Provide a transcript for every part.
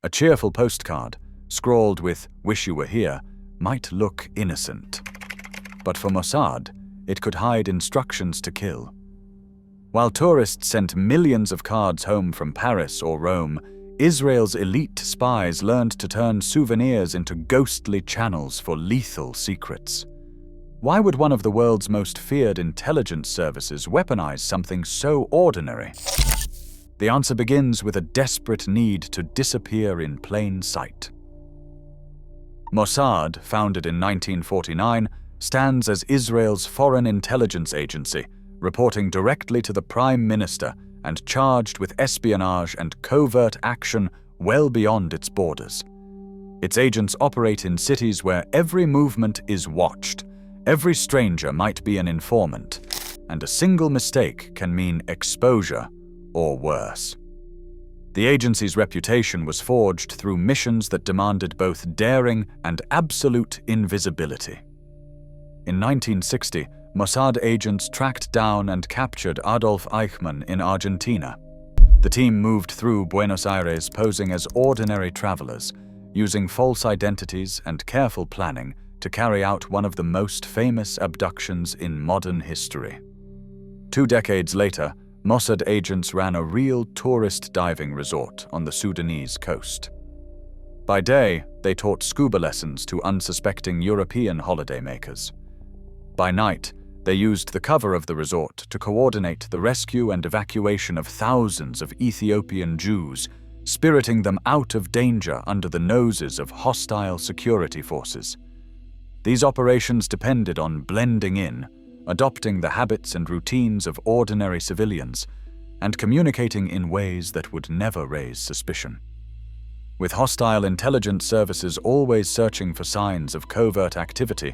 A cheerful postcard, scrawled with "Wish you were here," might look innocent. But for Mossad, it could hide instructions to kill. While tourists sent millions of cards home from Paris or Rome, Israel's elite spies learned to turn souvenirs into ghostly channels for lethal secrets. Why would one of the world's most feared intelligence services weaponize something so ordinary? The answer begins with a desperate need to disappear in plain sight. Mossad, founded in 1949, stands as Israel's foreign intelligence agency, reporting directly to the Prime Minister and charged with espionage and covert action well beyond its borders. Its agents operate in cities where every movement is watched, every stranger might be an informant, and a single mistake can mean exposure or worse. The agency's reputation was forged through missions that demanded both daring and absolute invisibility. In 1960, Mossad agents tracked down and captured Adolf Eichmann in Argentina. The team moved through Buenos Aires posing as ordinary travelers, using false identities and careful planning to carry out one of the most famous abductions in modern history. 2 decades later, Mossad agents ran a real tourist diving resort on the Sudanese coast. By day, they taught scuba lessons to unsuspecting European holidaymakers. By night, they used the cover of the resort to coordinate the rescue and evacuation of thousands of Ethiopian Jews, spiriting them out of danger under the noses of hostile security forces. These operations depended on blending in, adopting the habits and routines of ordinary civilians, and communicating in ways that would never raise suspicion. With hostile intelligence services always searching for signs of covert activity,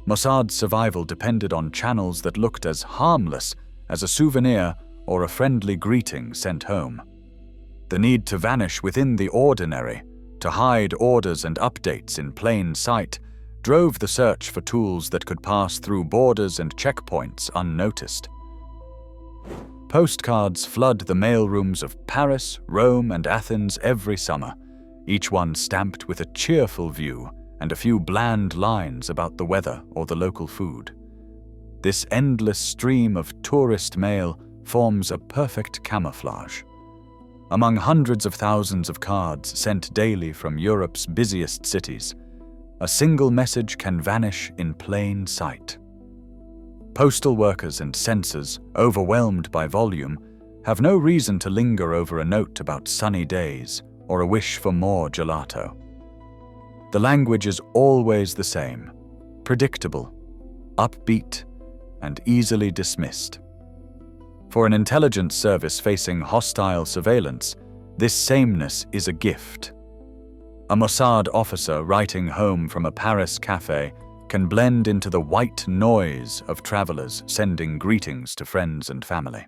Mossad's survival depended on channels that looked as harmless as a souvenir or a friendly greeting sent home. The need to vanish within the ordinary, to hide orders and updates in plain sight, drove the search for tools that could pass through borders and checkpoints unnoticed. Postcards flood the mailrooms of Paris, Rome, and Athens every summer, each one stamped with a cheerful view and a few bland lines about the weather or the local food. This endless stream of tourist mail forms a perfect camouflage. Among hundreds of thousands of cards sent daily from Europe's busiest cities, a single message can vanish in plain sight. Postal workers and censors, overwhelmed by volume, have no reason to linger over a note about sunny days or a wish for more gelato. The language is always the same, predictable, upbeat, and easily dismissed. For an intelligence service facing hostile surveillance, this sameness is a gift. A Mossad officer writing home from a Paris cafe can blend into the white noise of travelers sending greetings to friends and family.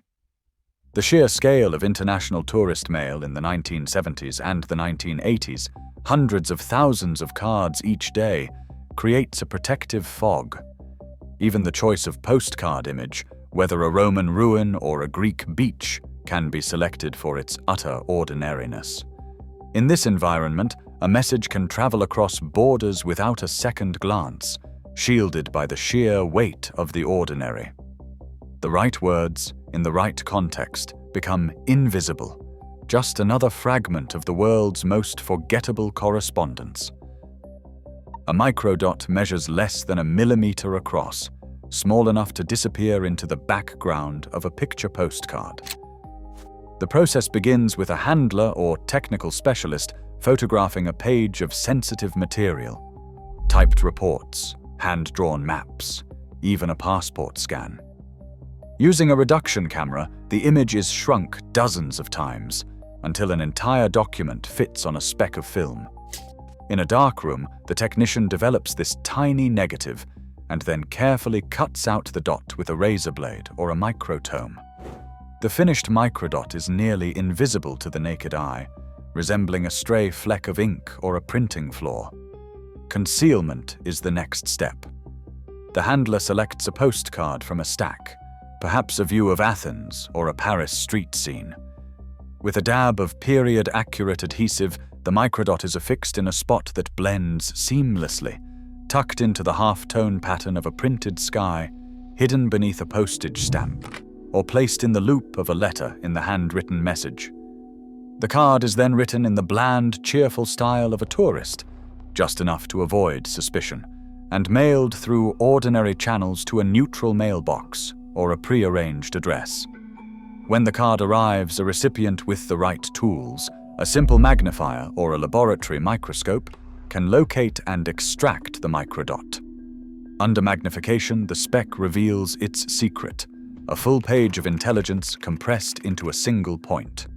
The sheer scale of international tourist mail in the 1970s and the 1980s, hundreds of thousands of cards each day, creates a protective fog. Even the choice of postcard image, whether a Roman ruin or a Greek beach, can be selected for its utter ordinariness. In this environment, a message can travel across borders without a second glance, shielded by the sheer weight of the ordinary. The right words, in the right context, become invisible, just another fragment of the world's most forgettable correspondence. A microdot measures less than a millimeter across, small enough to disappear into the background of a picture postcard. The process begins with a handler or technical specialist photographing a page of sensitive material, typed reports, hand-drawn maps, even a passport scan. Using a reduction camera, the image is shrunk dozens of times until an entire document fits on a speck of film. In a darkroom, the technician develops this tiny negative and then carefully cuts out the dot with a razor blade or a microtome. The finished microdot is nearly invisible to the naked eye, resembling a stray fleck of ink or a printing flaw. Concealment is the next step. The handler selects a postcard from a stack, perhaps a view of Athens or a Paris street scene. With a dab of period-accurate adhesive, the microdot is affixed in a spot that blends seamlessly, tucked into the half-tone pattern of a printed sky, hidden beneath a postage stamp, or placed in the loop of a letter in the handwritten message. The card is then written in the bland, cheerful style of a tourist, just enough to avoid suspicion, and mailed through ordinary channels to a neutral mailbox or a pre-arranged address. When the card arrives, a recipient with the right tools, a simple magnifier or a laboratory microscope, can locate and extract the microdot. Under magnification, the speck reveals its secret, a full page of intelligence compressed into a single point.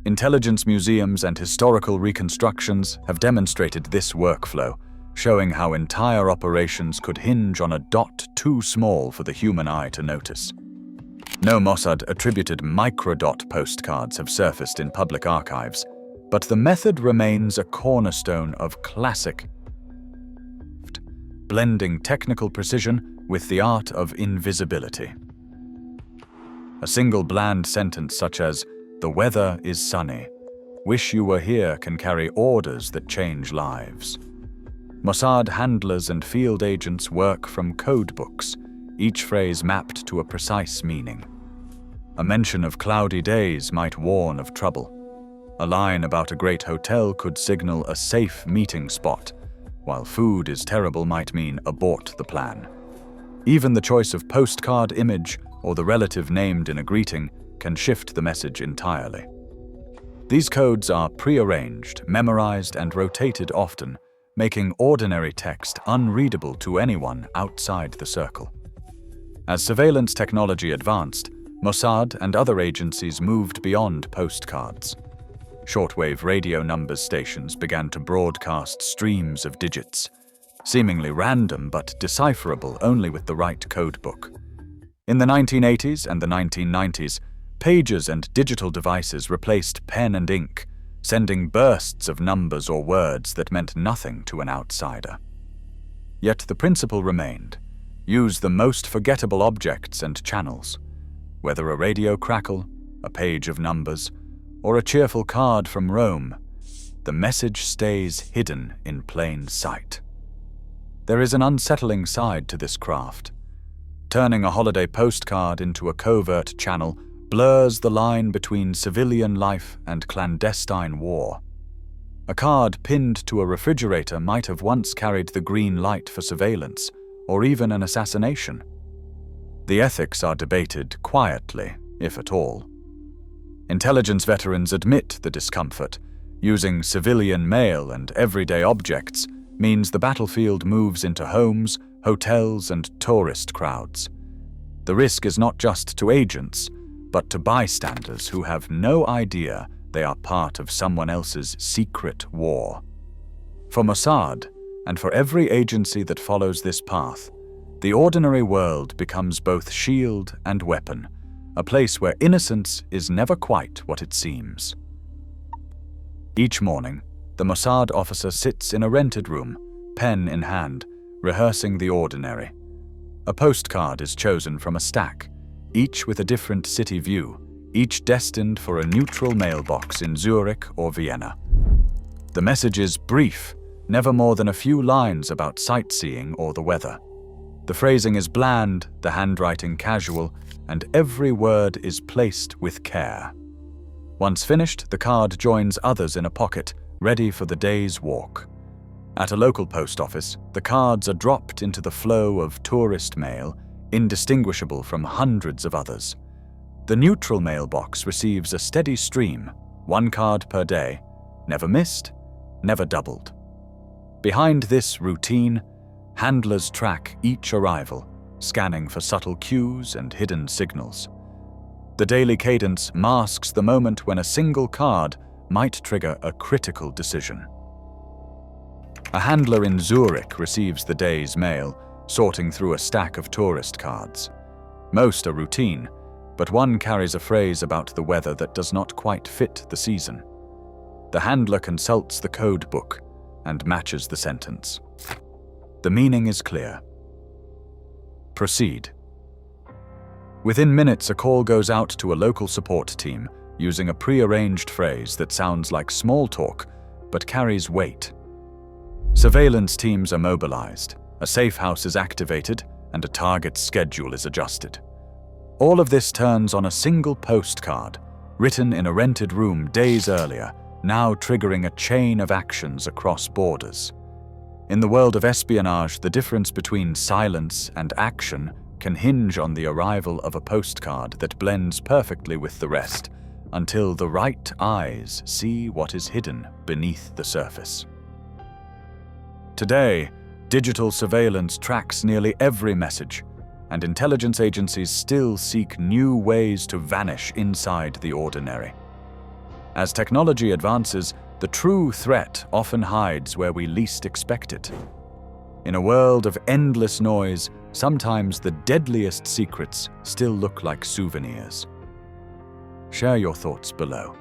Intelligence museums and historical reconstructions have demonstrated this workflow, showing how entire operations could hinge on a dot too small for the human eye to notice. No Mossad-attributed microdot postcards have surfaced in public archives, but the method remains a cornerstone of classic, blending technical precision with the art of invisibility. A single bland sentence such as, "The weather is sunny. Wish you were here," can carry orders that change lives. Mossad handlers and field agents work from code books, each phrase mapped to a precise meaning. A mention of cloudy days might warn of trouble. A line about a great hotel could signal a safe meeting spot, while food is terrible might mean abort the plan. Even the choice of postcard image or the relative named in a greeting can shift the message entirely. These codes are pre-arranged, memorized, and rotated often, making ordinary text unreadable to anyone outside the circle. As surveillance technology advanced, Mossad and other agencies moved beyond postcards. Shortwave radio numbers stations began to broadcast streams of digits, seemingly random but decipherable only with the right codebook. In the 1980s and the 1990s, pagers and digital devices replaced pen and ink, sending bursts of numbers or words that meant nothing to an outsider. Yet the principle remained: use the most forgettable objects and channels. Whether a radio crackle, a page of numbers, or a cheerful card from Rome, the message stays hidden in plain sight. There is an unsettling side to this craft. Turning a holiday postcard into a covert channel blurs the line between civilian life and clandestine war. A card pinned to a refrigerator might have once carried the green light for surveillance, or even an assassination. The ethics are debated quietly, if at all. Intelligence veterans admit the discomfort. Using civilian mail and everyday objects means the battlefield moves into homes, hotels, and tourist crowds. The risk is not just to agents, but to bystanders who have no idea they are part of someone else's secret war. For Mossad, and for every agency that follows this path, the ordinary world becomes both shield and weapon, a place where innocence is never quite what it seems. Each morning, the Mossad officer sits in a rented room, pen in hand, rehearsing the ordinary. A postcard is chosen from a stack, each with a different city view, each destined for a neutral mailbox in Zurich or Vienna. The message is brief, never more than a few lines about sightseeing or the weather. The phrasing is bland, the handwriting casual, and every word is placed with care. Once finished, the card joins others in a pocket, ready for the day's walk. At a local post office, the cards are dropped into the flow of tourist mail, indistinguishable from hundreds of others. The neutral mailbox receives a steady stream, one card per day, never missed, never doubled. Behind this routine, handlers track each arrival, scanning for subtle cues and hidden signals. The daily cadence masks the moment when a single card might trigger a critical decision. A handler in Zurich receives the day's mail, sorting through a stack of tourist cards. Most are routine, but one carries a phrase about the weather that does not quite fit the season. The handler consults the code book and matches the sentence. The meaning is clear. Proceed. Within minutes, a call goes out to a local support team using a pre-arranged phrase that sounds like small talk but carries weight. Surveillance teams are mobilized, a safe house is activated, and a target's schedule is adjusted. All of this turns on a single postcard, written in a rented room days earlier, now triggering a chain of actions across borders. In the world of espionage, the difference between silence and action can hinge on the arrival of a postcard that blends perfectly with the rest, until the right eyes see what is hidden beneath the surface. Today, digital surveillance tracks nearly every message, and intelligence agencies still seek new ways to vanish inside the ordinary. As technology advances, the true threat often hides where we least expect it. In a world of endless noise, sometimes the deadliest secrets still look like souvenirs. Share your thoughts below.